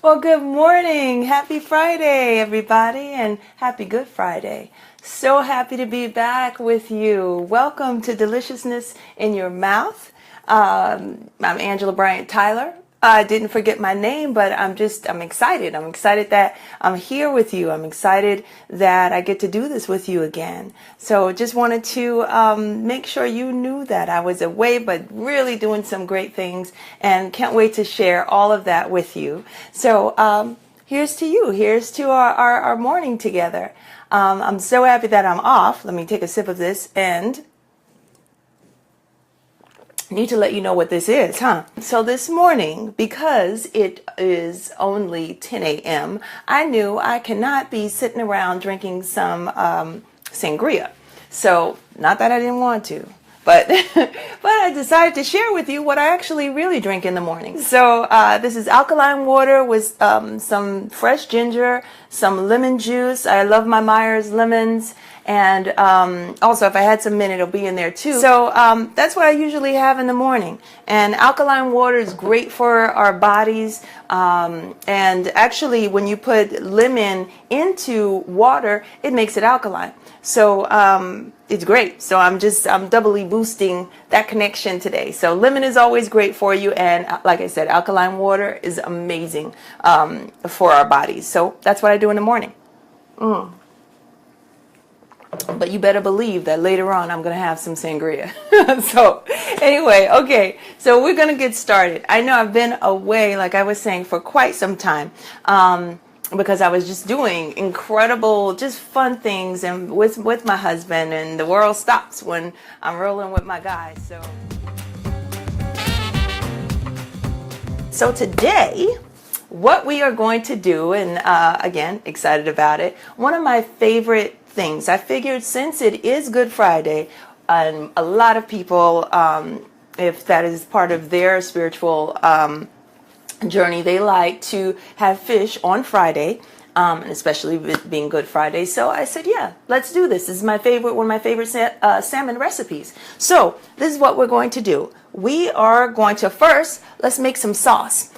Well, good morning. Happy Friday, everybody, and happy Good Friday. So happy to be back with you. Welcome to Deliciousness in Your Mouth. I'm Angela Bryant Tyler. I didn't forget my name, but I'm excited. I'm excited that I'm here with you. I'm excited that I get to do this with you again. So just wanted to make sure you knew that I was away, but really doing some great things, and can't wait to share all of that with you. So here's to you. Here's to our morning together. I'm so happy that I'm off. Let me take a sip of this and need to let you know what this is, huh? So this morning, because it is only 10 a.m., I knew I cannot be sitting around drinking some sangria. So, not that I didn't want to, but but I decided to share with you what I actually really drink in the morning. So this is alkaline water with some fresh ginger, some lemon juice. I love my Myers lemons. And also, if I had some mint, it'll be in there too. So that's what I usually have in the morning. And alkaline water is great for our bodies. And actually, when you put lemon into water, it makes it alkaline. So it's great. So I'm doubly boosting that connection today. So lemon is always great for you. And like I said, alkaline water is amazing for our bodies. So that's what I do in the morning. But you better believe that later on I'm going to have some sangria. So anyway, okay, so we're going to get started. I know I've been away, like I was saying, for quite some time because I was just doing incredible, just fun things and with my husband, and the world stops when I'm rolling with my guys. So today, what we are going to do, and again, excited about it, one of my favorite things. I figured since it is Good Friday, and a lot of people, if that is part of their spiritual journey, they like to have fish on Friday, especially with being Good Friday. So I said, yeah, let's do this. This is one of my favorite salmon recipes. So this is what we're going to do. We are going to first, let's make some sauce.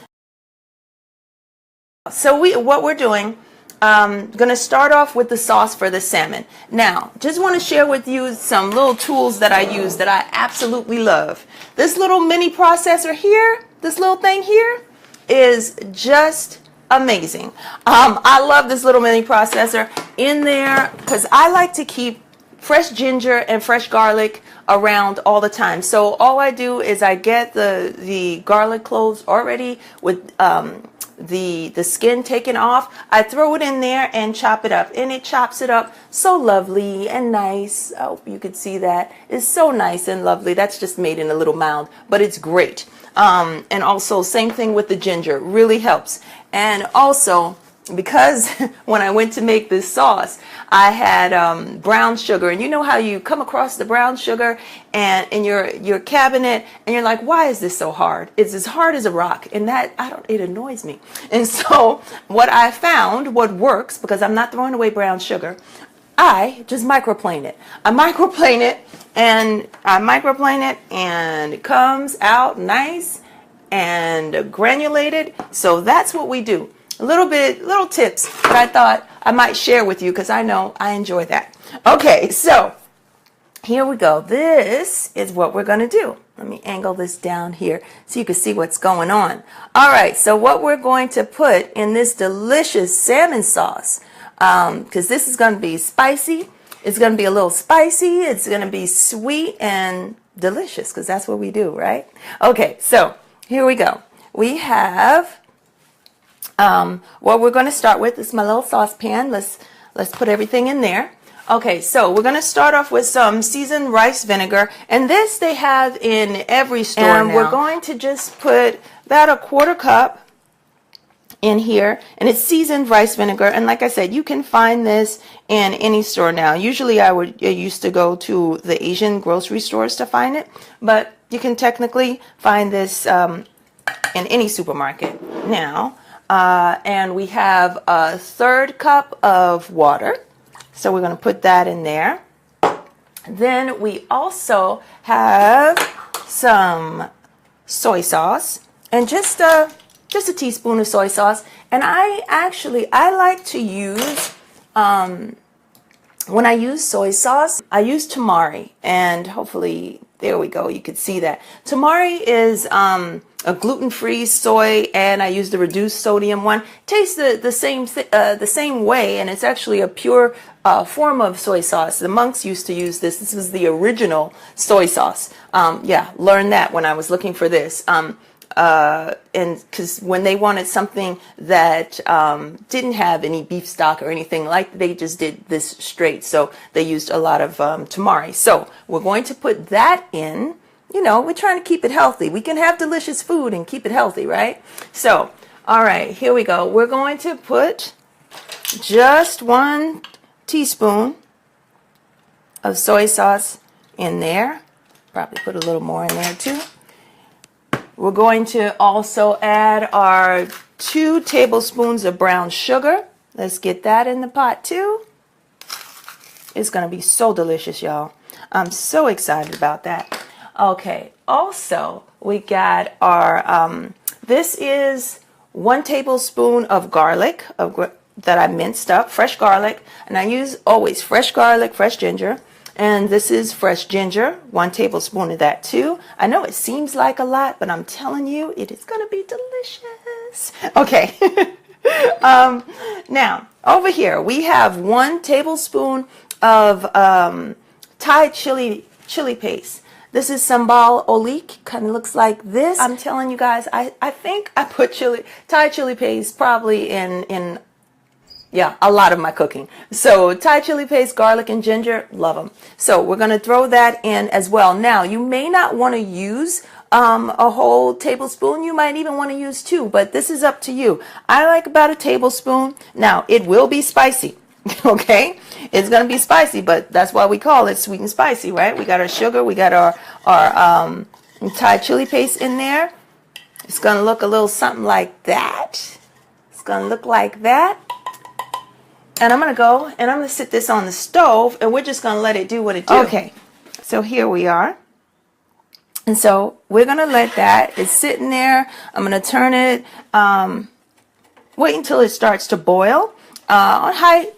So what we're doing, going to start off with the sauce for the salmon. Now, just want to share with you some little tools that I use that I absolutely love. This little mini processor here, this little thing here, is just amazing. I love this little mini processor in there because I like to keep fresh ginger and fresh garlic around all the time. So all I do is I get the garlic cloves already with the skin taken off. I throw it in there and chop it up, and it chops it up so lovely and nice. I hope you could see that. It's so nice and lovely. That's just made in a little mound, but it's great. And also same thing with the ginger, really helps. And also, because when I went to make this sauce, I had brown sugar, and you know how you come across the brown sugar and in your cabinet, and you're like, why is this so hard? It's as hard as a rock, and it annoys me. And so what I found, what works, because I'm not throwing away brown sugar, I just microplane it. I microplane it, and it comes out nice and granulated. So that's what we do. Little tips that I thought I might share with you because I know I enjoy that. Okay, so here we go. This is what we're going to do. Let me angle this down here so you can see what's going on. All right, so what we're going to put in this delicious salmon sauce, because this is going to be spicy. It's going to be a little spicy. It's going to be sweet and delicious because that's what we do, right? Okay, so here we go. We have what we're going to start with. This is my little saucepan. Let's put everything in there. Okay, so we're going to start off with some seasoned rice vinegar, and this they have in every store now. And we're going to just put about a quarter cup in here, and it's seasoned rice vinegar. And like I said, you can find this in any store now. Usually I used to go to the Asian grocery stores to find it, but you can technically find this in any supermarket now. And we have a third cup of water. So we're going to put that in there. Then we also have some soy sauce, and just just a teaspoon of soy sauce. And I like to use, when I use soy sauce, I use tamari, and hopefully, there we go, you could see that. Tamari is a gluten-free soy, and I use the reduced sodium one. Tastes the same way, and it's actually a pure form of soy sauce. The monks used to use this. This was the original soy sauce. Yeah, learned that when I was looking for this. And because when they wanted something that didn't have any beef stock or anything, like, they just did this straight, so they used a lot of tamari. So we're going to put that in. You know, we're trying to keep it healthy. We can have delicious food and keep it healthy, right? So, all right, here we go. We're going to put just 1 teaspoon of soy sauce in there. Probably put a little more in there too. We're going to also add our 2 tablespoons of brown sugar. Let's get that in the pot too. It's going to be so delicious, y'all. I'm so excited about that. Okay, also we got our, this is 1 tablespoon of garlic that I minced up, fresh garlic. And I use always fresh garlic, fresh ginger. And this is fresh ginger, 1 tablespoon of that too. I know it seems like a lot, but I'm telling you, it is going to be delicious. Okay. Now, over here, we have 1 tablespoon of Thai chili paste. This is sambal olik, kind of looks like this. I'm telling you guys, I think I put Thai chili paste probably in yeah, a lot of my cooking. So Thai chili paste, garlic, and ginger, love them. So we're going to throw that in as well. Now, you may not want to use a whole tablespoon. You might even want to use 2, but this is up to you. I like about a tablespoon. Now, it will be spicy. Okay, it's going to be spicy, but that's why we call it sweet and spicy, right? We got our sugar, we got our Thai chili paste in there. It's going to look a little something like that. It's going to look like that. And I'm going to go and I'm going to sit this on the stove, and we're just going to let it do what it do. Okay, so here we are. And so we're going to let that, it's sitting there. I'm going to turn it, wait until it starts to boil. On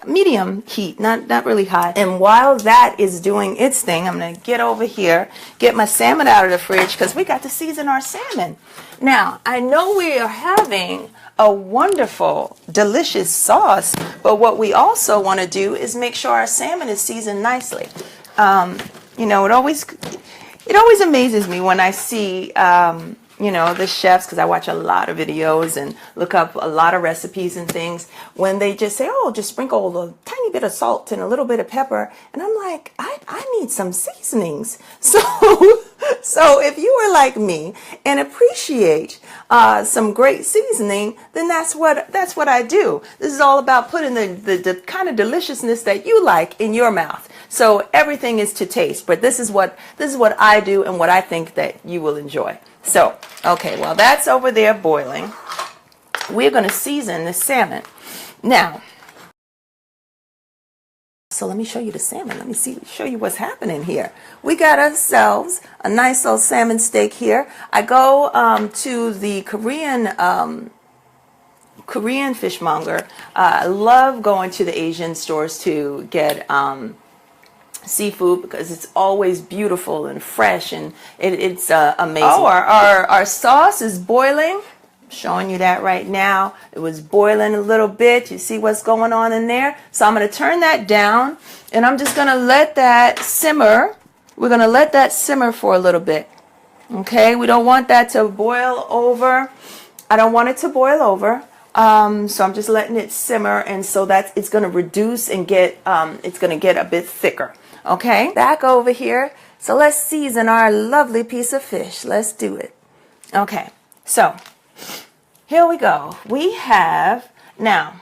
medium heat, not really high. And while that is doing its thing, I'm going to get over here, get my salmon out of the fridge, because we got to season our salmon. Now, I know we are having a wonderful, delicious sauce, but what we also want to do is make sure our salmon is seasoned nicely. You know, it always amazes me when I see you know, the chefs, because I watch a lot of videos and look up a lot of recipes and things, when they just say, oh, just sprinkle a tiny bit of salt and a little bit of pepper. And I'm like, I need some seasonings. So if you are like me and appreciate some great seasoning, then that's what I do. This is all about putting the kind of deliciousness that you like in your mouth. So everything is to taste, but this is what I do and what I think that you will enjoy. So, okay, well, that's over there boiling. We're going to season the salmon. Now, so let me show you the salmon. Let me show you what's happening here. We got ourselves a nice little salmon steak here. I go to the Korean fishmonger. I love going to the Asian stores to get seafood, because it's always beautiful and fresh, and it's amazing. Oh, our sauce is boiling. I'm showing you that right now. It was boiling a little bit. You see what's going on in there? So I'm going to turn that down, and I'm just going to let that simmer. We're going to let that simmer for a little bit. Okay, we don't want that to boil over. I don't want it to boil over. So I'm just letting it simmer, and so that it's going to reduce and it's going to get a bit thicker. Okay, back over here. So let's season our lovely piece of fish. Let's do it. Okay, so here we go. We have, now,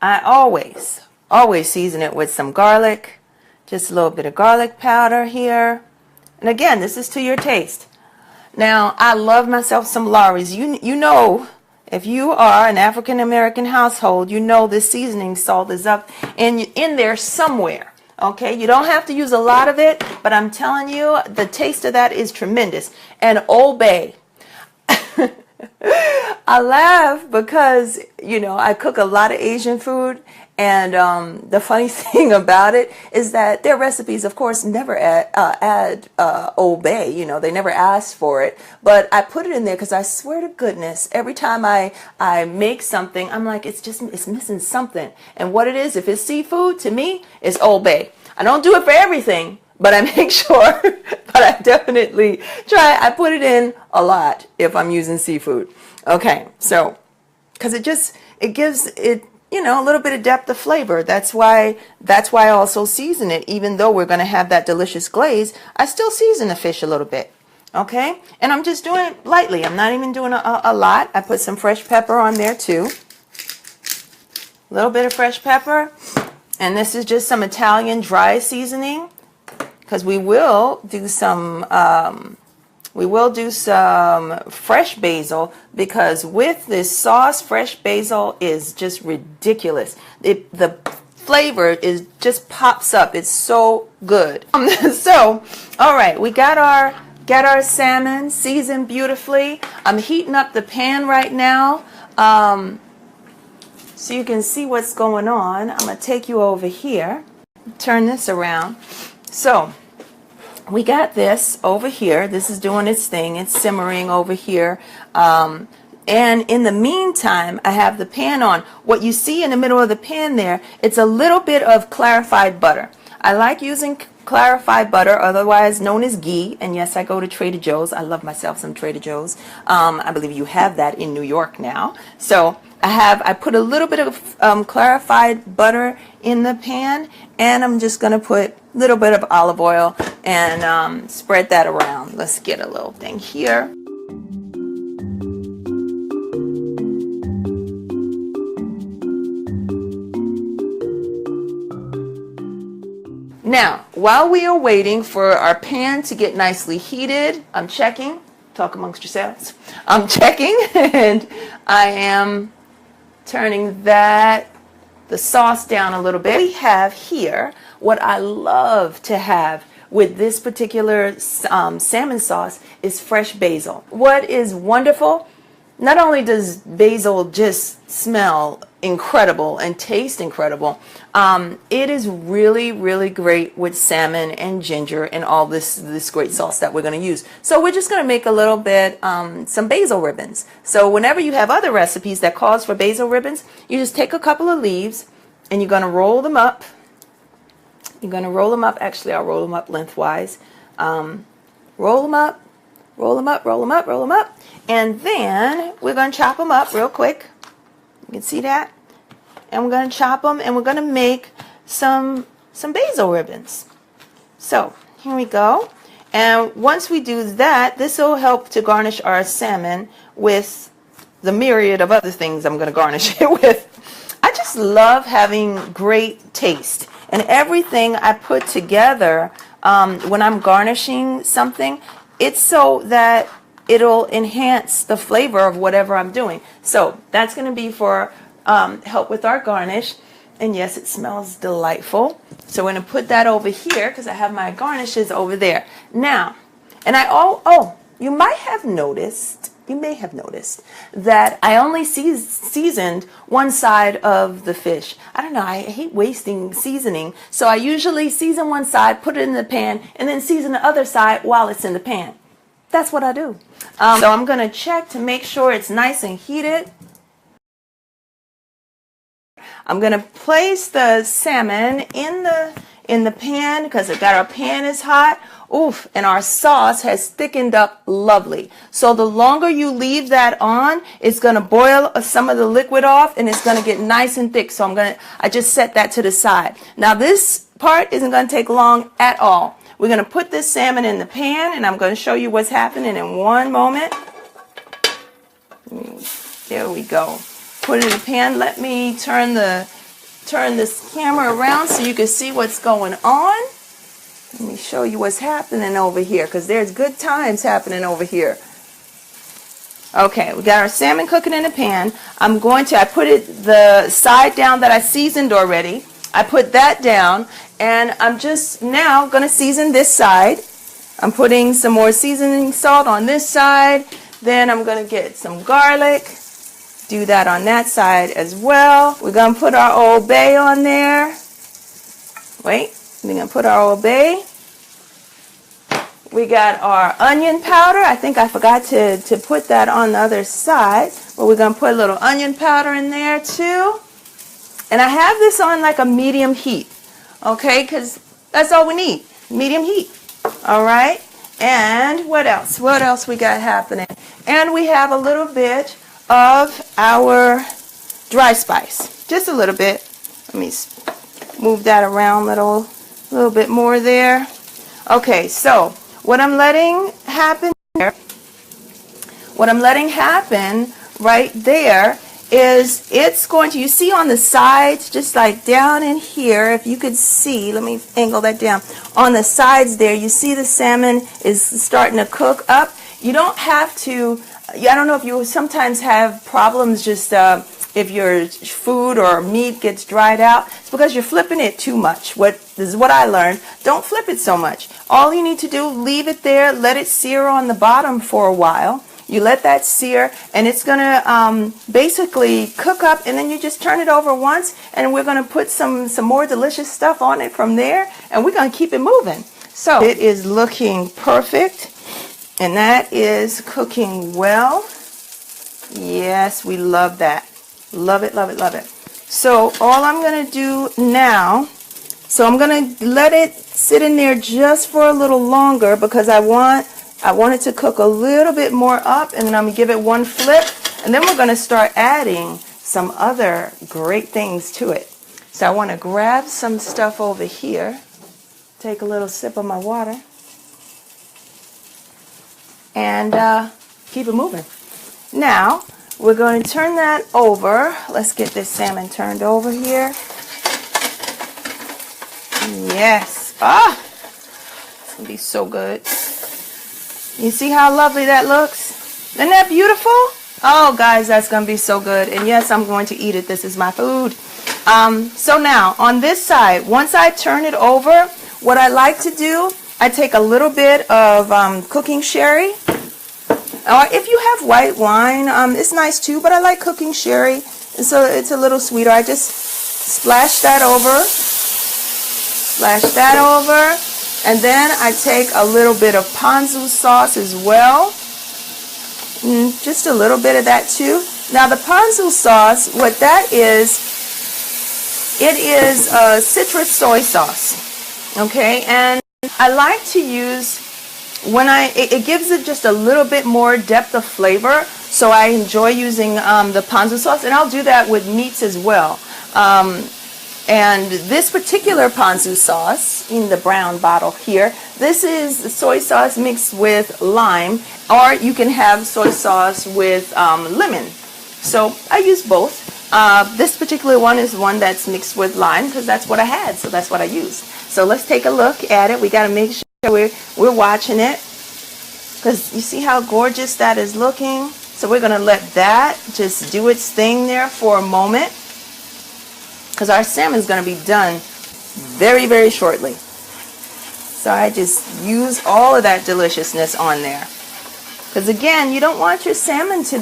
I always season it with some garlic, just a little bit of garlic powder here. And again, this is to your taste. Now, I love myself some Lawry's. You know, if you are an African American household, you know this seasoning salt is up in there somewhere. Okay, you don't have to use a lot of it, but I'm telling you, the taste of that is tremendous. And Old Bay. I laugh because, you know, I cook a lot of Asian food. And the funny thing about it is that their recipes, of course, never add Old Bay. You know, they never ask for it. But I put it in there because I swear to goodness, every time I make something, I'm like, it's missing something. And what it is, if it's seafood, to me, it's Old Bay. I don't do it for everything, but I make sure. But I definitely try. I put it in a lot if I'm using seafood. Okay, so because it gives it, you know, a little bit of depth of flavor. That's why I also season it. Even though we're going to have that delicious glaze, I still season the fish a little bit. Okay, and I'm just doing it lightly. I'm not even doing a lot. I put some fresh pepper on there too. A little bit of fresh pepper. And this is just some Italian dry seasoning, because we will do some fresh basil, because with this sauce, fresh basil is just ridiculous. The flavor just pops up. It's so good. So, all right, we got our salmon seasoned beautifully. I'm heating up the pan right now. So you can see what's going on. I'm going to take you over here, turn this around. So we got this over here. This is doing its thing. It's simmering over here. And in the meantime, I have the pan on. What you see in the middle of the pan there, it's a little bit of clarified butter. I like using clarified butter, otherwise known as ghee. And yes, I go to Trader Joe's. I love myself some Trader Joe's. I believe you have that in New York now. So I put a little bit of clarified butter in the pan, and I'm just going to put a little bit of olive oil and spread that around. Let's get a little thing here. Now, while we are waiting for our pan to get nicely heated, I'm checking. Talk amongst yourselves. I'm checking, and I am turning the sauce down a little bit. We have here what I love to have with this particular salmon sauce is fresh basil. What is wonderful, not only does basil just smell incredible and taste incredible, it is really, really great with salmon and ginger and all this great sauce that we're going to use. So we're just going to make a little bit, some basil ribbons. So whenever you have other recipes that calls for basil ribbons, you just take a couple of leaves and you're going to roll them up. You're going to roll them up. Actually, I'll roll them up lengthwise. Roll them up, roll them up, roll them up, roll them up. And then we're going to chop them up real quick. You can see that. And we're going to chop them, and we're going to make some basil ribbons. So here we go. And once we do that, this will help to garnish our salmon with the myriad of other things I'm going to garnish it with. I just love having great taste. And everything I put together when I'm garnishing something, it's so that it'll enhance the flavor of whatever I'm doing. So that's going to be for help with our garnish. And yes, it smells delightful. So we're going to put that over here because I have my garnishes over there. Now, and you might have noticed, you may have noticed that I only seasoned one side of the fish. I don't know, I hate wasting seasoning. So I usually season one side, put it in the pan, and then season the other side while it's in the pan. That's what I do. So I'm going to check to make sure it's nice and heated. I'm going to place the salmon in the pan because our pan is hot. Oof, and our sauce has thickened up lovely. So the longer you leave that on, it's going to boil some of the liquid off and it's going to get nice and thick. So I just set that to the side. Now this part isn't going to take long at all. We're going to put this salmon in the pan, and I'm going to show you what's happening in one moment. There we go. Put it in the pan. Let me turn this camera around so you can see what's going on. Let me show you what's happening over here, because there's good times happening over here. Okay, we got our salmon cooking in the pan. I put the side down that I seasoned already. I put that down, and I'm just now going to season this side. I'm putting some more seasoning salt on this side. Then I'm going to get some garlic. do that on that side as well. We're going to put our Old Bay on there. Wait, we're going to put our Old Bay. We got our onion powder. I think I forgot to put that on the other side. But we're going to put a little onion powder in there too. And I have this on like a medium heat. Okay, because that's all we need. Medium heat. All right. And what else? What else we got happening? And we have a little bit of our dry spice. Just a little bit. Let me move that around a little bit more there. Okay, so what I'm letting happen right there is it's going to, you see on the sides, just like down in here, if you could see, let me angle that down. On the sides there, you see the salmon is starting to cook up. You don't have to, I don't know if you sometimes have problems just if your food or meat gets dried out. It's because you're flipping it too much. This is what I learned. Don't flip it so much. All you need to do, leave it there, let it sear on the bottom for a while. You let that sear, and it's going to basically cook up, and then you just turn it over once, and we're going to put some more delicious stuff on it from there, and we're going to keep it moving. So it is looking perfect, and that is cooking well. Yes, we love that. Love it, love it, love it. So all I'm going to do now, so I'm going to let it sit in there just for a little longer because I want it to cook a little bit more up, and then I'm going to give it one flip, and then we're going to start adding some other great things to it. So I want to grab some stuff over here, take a little sip of my water, and keep it moving. Now, we're going to turn that over. Let's get this salmon turned over here. Yes. Ah! It's going to be so good. You see how lovely that looks? Isn't that beautiful? Oh, guys, that's going to be so good. And yes, I'm going to eat it. This is my food. So now, on this side, once I turn it over, what I like to do, I take a little bit of cooking sherry. Or if you have white wine, it's nice too, but I like cooking sherry. And so it's a little sweeter. I just splash that over. Splash that over. And then I take a little bit of ponzu sauce as well. Just a little bit of that too. Now the ponzu sauce, what that is, it is citrus soy sauce. Okay, and I like to use, it gives it just a little bit more depth of flavor. So I enjoy using the ponzu sauce, and I'll do that with meats as well. And this particular ponzu sauce in the brown bottle here, this is soy sauce mixed with lime, or you can have soy sauce with lemon. So I use both. This particular one is one that's mixed with lime because that's what I had, so that's what I used. So let's take a look at it. We got to make sure we're watching it because you see how gorgeous that is looking. So we're going to let that just do its thing there for a moment, because our salmon is going to be done very, very shortly. So I just use all of that deliciousness on there. Because again, you don't want your salmon to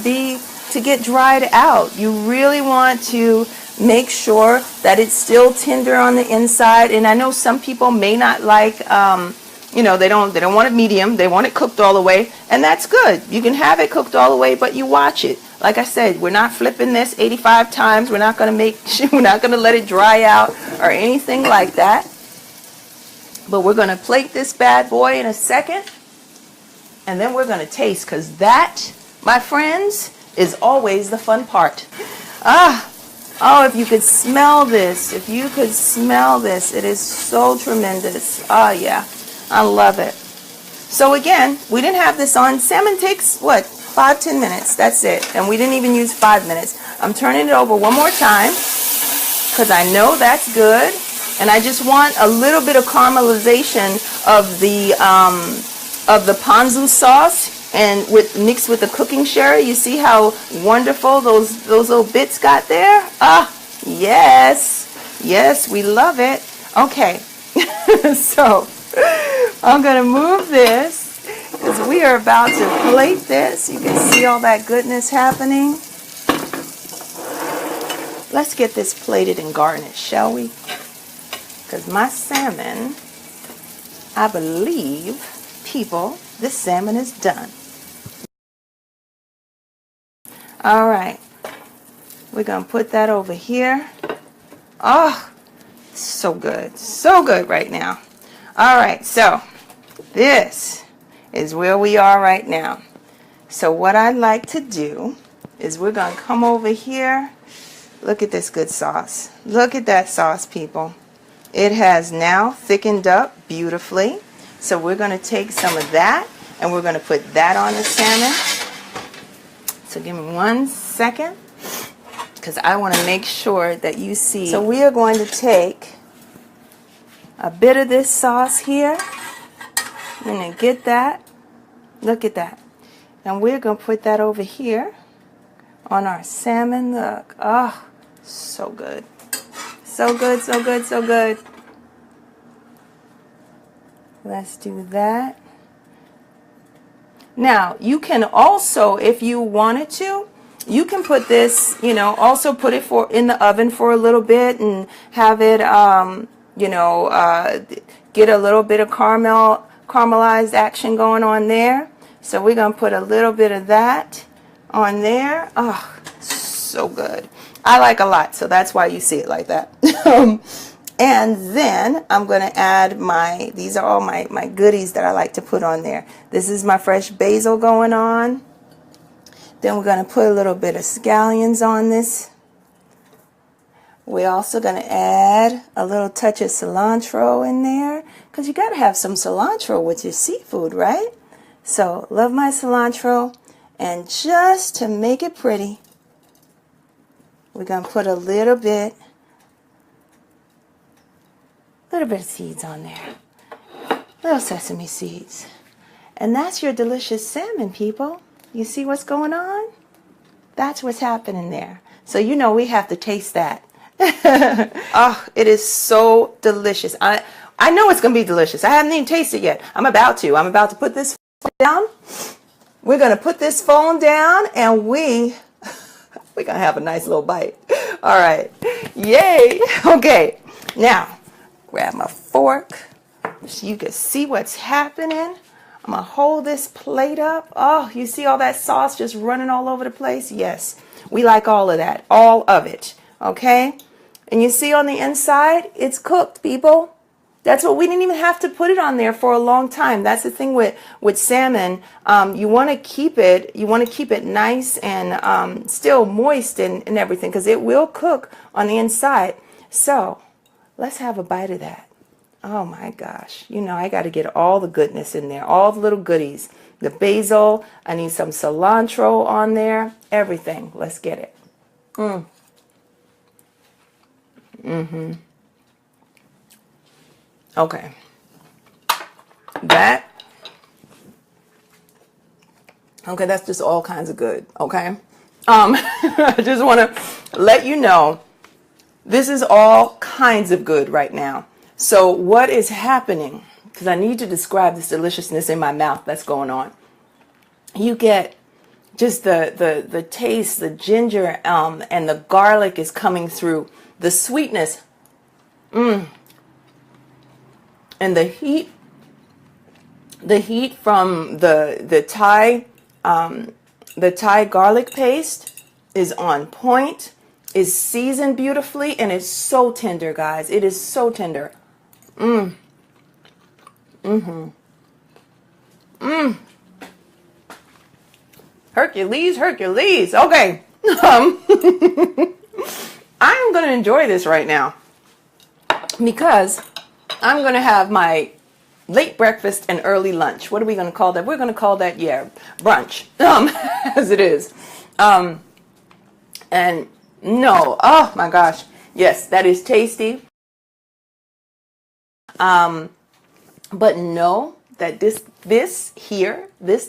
get dried out. You really want to make sure that it's still tender on the inside. And I know some people may not like, they don't want it medium. They want it cooked all the way, and that's good. You can have it cooked all the way, but you watch it. Like I said, we're not flipping this 85 times. We're not going to let it dry out or anything like that. But we're going to plate this bad boy in a second, and then we're going to taste, because that, my friends, is always the fun part. Oh, if you could smell this, if you could smell this, it is so tremendous. Oh yeah, I love it. So again, we didn't have this on. Salmon takes what? 5-10 minutes, that's it. And we didn't even use 5 minutes. I'm turning it over one more time because I know that's good, and I just want a little bit of caramelization of the ponzu sauce, and mixed with the cooking sherry. You see how wonderful those little bits got there? Yes, we love it. Okay, so I'm gonna move this, because we are about to plate this. You can see all that goodness happening. let's get this plated and garnished, shall we? Because my salmon, I believe, people, this salmon is done. All right, we're gonna put that over here. Oh, so good right now. All right, so this is where we are right now. So what I'd like to do is we're gonna come over here. Look at this good sauce. Look at that sauce, people. It has now thickened up beautifully. So we're gonna take some of that and we're gonna put that on the salmon. So give me 1 second, because I want to make sure that you see. So we are going to take a bit of this sauce here. I'm going to get that. Look at that. And we're going to put that over here on our salmon. Look. Oh, so good. So good, so good, so good. Let's do that. Now, you can also, if you wanted to, you can put this, also put it in the oven for a little bit and have it, get a little bit of caramelized action going on there. So we're going to put a little bit of that on there. Oh, so good. I like a lot, so that's why you see it like that. And then I'm going to add these are all my goodies that I like to put on there. This is my fresh basil going on. Then we're going to put a little bit of scallions on this. We're also going to add a little touch of cilantro in there, because you got to have some cilantro with your seafood, right? So love my cilantro. And just to make it pretty, we're going to put a little bit of seeds on there. Little sesame seeds. And that's your delicious salmon, people. You see what's going on? That's what's happening there. So we have to taste that. Oh, it is so delicious. I know it's going to be delicious. I haven't even tasted it yet. I'm about to put this down. We're going to put this phone down and we're going to have a nice little bite. All right. Yay. Okay. Now, grab my fork so you can see what's happening. I'm going to hold this plate up. Oh, you see all that sauce just running all over the place? Yes, we like all of that, all of it, okay? And you see on the inside, it's cooked, people. That's what we didn't even have to put it on there for a long time. That's the thing with salmon. You want to keep it nice and still moist and everything, because it will cook on the inside. So let's have a bite of that. Oh my gosh. I got to get all the goodness in there, all the little goodies. The basil, I need some cilantro on there, everything. Let's get it. Okay. That's just all kinds of good, okay? I just want to let you know, this is all kinds of good right now. So what is happening, because I need to describe this deliciousness in my mouth that's going on. You get just the taste, the ginger, and the garlic is coming through. The sweetness, and the heat from the Thai garlic paste is on point, is seasoned beautifully, and it's so tender, guys. It is so tender. Hercules. Okay. I'm going to enjoy this right now because I'm going to have my late breakfast and early lunch. What are we going to call that? We're going to call that, brunch, as it is. And no, oh my gosh. Yes, that is tasty. But know that this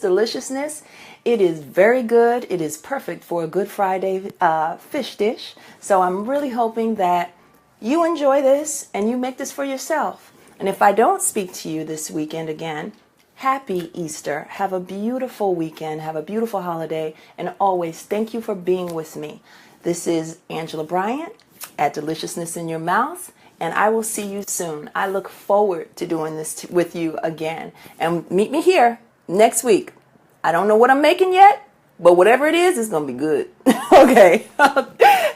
deliciousness, it is very good. It is perfect for a Good Friday fish dish. So I'm really hoping that you enjoy this and you make this for yourself. And if I don't speak to you this weekend again, happy Easter. Have a beautiful weekend. Have a beautiful holiday. And always thank you for being with me. This is Angela Bryant at Deliciousness in Your Mouth, and I will see you soon. I look forward to doing this with you again. And meet me here next week. I don't know what I'm making yet, but whatever it is, it's going to be good. Okay.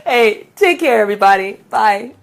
Hey, take care, everybody. Bye.